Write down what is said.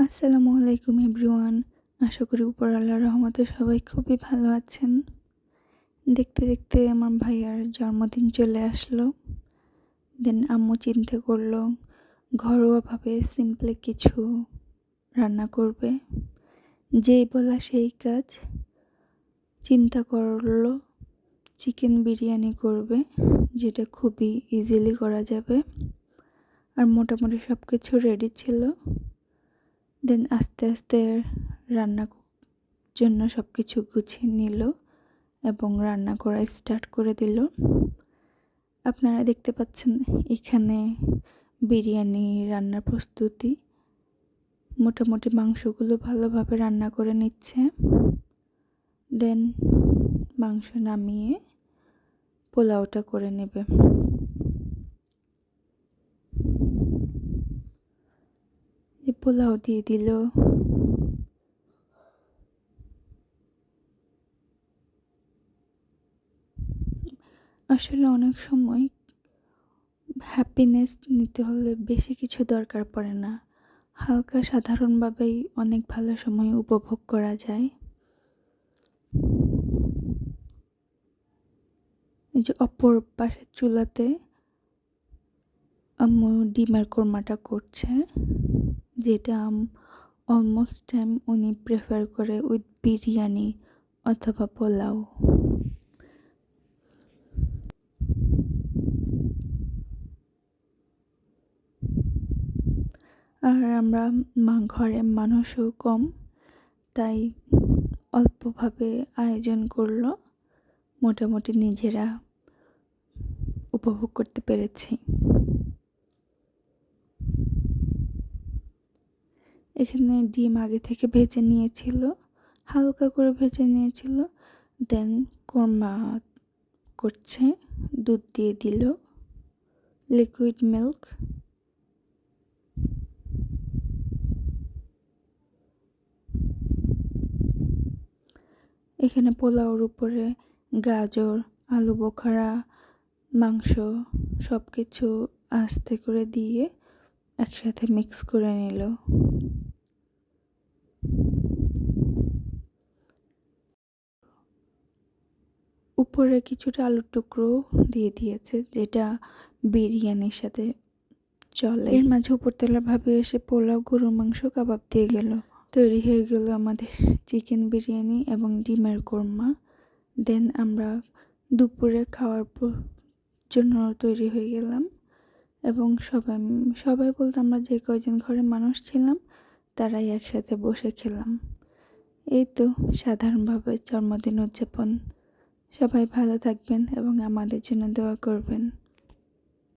আসসালামু আলাইকুম এভরিওয়ান। আশা করি উপর আল্লাহর রহমতে সবাই খুবই ভালো আছেন। দেখতে দেখতে আমার ভাইয়ার জন্মদিন চলে আসলো। দেন আম্মু চিন্তা করলো ঘরোয়াভাবে সিম্পলি কিছু রান্না করবে। যেই বলা সেই কাজ, চিন্তা করলো চিকেন বিরিয়ানি করবে, যেটা খুবই ইজিলি করা যাবে। আর মোটামুটি সব কিছু রেডি ছিল। দেন আস্তে আস্তে রান্নার জন্য সব কিছু গুছিয়ে নিল এবং রান্না করা স্টার্ট করে দিল। আপনারা দেখতে পাচ্ছেন এখানে বিরিয়ানি রান্নার প্রস্তুতি। মোটামুটি মাংসগুলো ভালোভাবে রান্না করে নিচ্ছে। দেন মাংস নামিয়ে পোলাওটা করে নেবে। পোলাও দিয়ে দিল। আসলে অনেক সময় হ্যাপিনেস নিতে হলে বেশি কিছু দরকার পড়ে না, হালকা সাধারণভাবেই অনেক ভালো সময় উপভোগ করা যায়। এই যে অপর পাশের চুলাতে আম্মু ডিমের কোরমাটা করছে, যেটা অলমোস্ট টাইম উনি প্রেফার করে উইথ বিরিয়ানি অথবা পোলাও। আর আমরা ঘরে মানুষও কম, তাই অল্পভাবে আয়োজন করলো। মোটামুটি নিজেরা উপভোগ করতে পেরেছি। এখানে ডিম আগে থেকে ভেজে নিয়েছিল, হালকা করে ভেজে নিয়েছিল। দেন কোরমা করছে, দুধ দিয়ে দিল, লিকুইড মিল্ক। এখানে পোলাওর উপরে গাজর, আলু বোখারা, মাংস সব কিছু আস্তে করে দিয়ে একসাথে মিক্স করে নিল। উপরে কিছুটা আলুর টুকরো দিয়ে দিয়েছে, যেটা বিরিয়ানির সাথে চলে। এর মাঝে উপরতলা ভাবে এসে পোলাও, গরুর মাংস, কাবাব দিয়ে গেল। তৈরি হয়ে গেল আমাদের চিকেন বিরিয়ানি এবং ডিমের কোরমা। দেন আমরা দুপুরে খাওয়ার জন্য তৈরি হয়ে গেলাম এবং সবাই বলতে আমরা যে কয়জন ঘরে মানুষ ছিলাম তারাই একসাথে বসে খেলাম। এই তো সাধারণভাবে জন্মদিন উদযাপন। সবাই ভালো থাকবেন এবং আমাদের জন্য দোয়া করবেন।